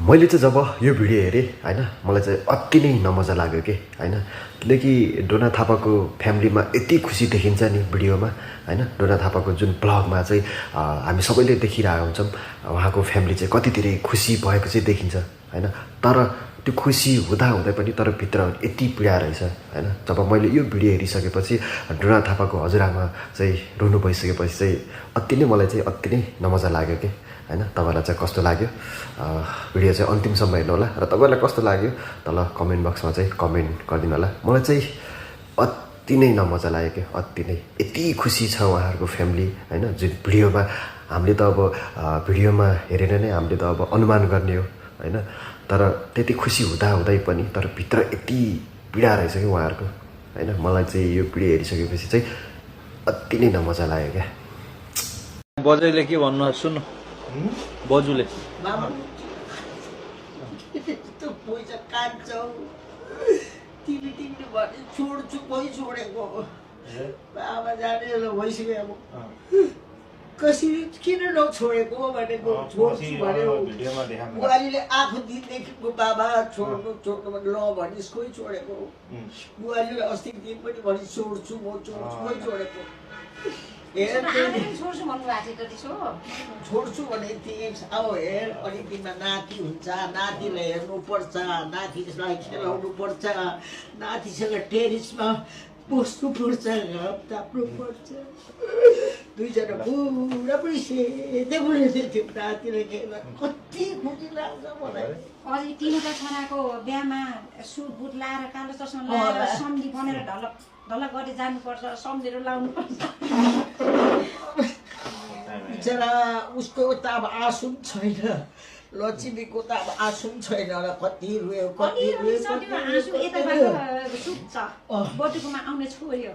मैले चाहिँ जब यो भिडियो हेरेँ हैन मलाई चाहिँ अति नै नमजा लाग्यो के हैन किनकि डोना थापाको फ्यामिलीमा यति खुसी देखिन्छ नि भिडियोमा हैन डोना थापाको जुन ब्लगमा चाहिँ हामी सबैले देखिरहेका हुन्छौँ उहाँको फ्यामिली चाहिँ कति धेरै खुसी भएको चाहिँ देखिन्छ हैन तर त्यो खुसी हुँदै पनि तर भित्र यति पीडा रहेछ हैन जब मैले यो भिडियो हेरिसकेपछि डोना थापाको हजुरआमा चाहिँ रुनु भइसकेपछि चाहिँ अति नै मलाई चाहिँ अति नै नमजा लाग्यो के हैन तपाईलाई चाहिँ कस्तो लाग्यो भिडियो चाहिँ अन्तिमसम्म हेर्नु होला र तपाईलाई कस्तो लाग्यो तल कमेन्ट बक्समा चाहिँ कमेन्ट गरिदिनु होला मलाई चाहिँ अति नै नमजा लाग्यो के अति नै यति खुसी छ उहाँहरूको फ्यामिली हैन जुन भिडियोमा हामीले त अब भिडियोमा हेरेर नै हामीले त अब अनुमान गर्ने हो हैन तर त्यति खुसी हुँदै पनि तर भित्र यति पीडा रहेछ कि उहाँहरूको हैन मलाई चाहिँ यो भिडियो हेरिसकेपछि चाहिँ अति नै नमजा लाग्यो क्या बजैले के भन्नु सुन्नु बजुले त्यो पैसा कान्छौ तिमीले भने छोड्छु कोही छोडेको बाबा जाने भइसक्यो अब कसरी किन नछोडेको भनेको छोड्छु भन्यो बुहारीले आफू दिनदेखिको बाबा छोड्नु भने ल भनिस् कोही छोडेको बुहारीले अस्तिको दिन पनि भने छोड्छु म छोड्छु कोही छोडेको छोड्छु भने अब हेर अनि तिमीमा नाति हुन्छ नातिलाई हेर्नुपर्छ नातिलाई खेलाउनु पर्छ नातिसँग टेरिसमा बस्नुपर्छ घाम ताप्नुपर्छ दुईजना बुढा पनि सेतै बुढेथे थियो नातिलाई खेल्दा कति खुसी लाग्छ मलाई अझै तिनवटा छोराको बिहामा सुट बुट लाएर कालो चस्मा लाएर सम्झी बनेर ढलक ढलक गरी जानुपर्छ सम्झेर लाउनुपर्छ बिचरा उसको त अब आँसु पनि छैन लक्ष्मीको त अब आँसु पनि छैन होला कति रोयो आँसु यताबाट सुत्छ बटुकोमा आउने छोयो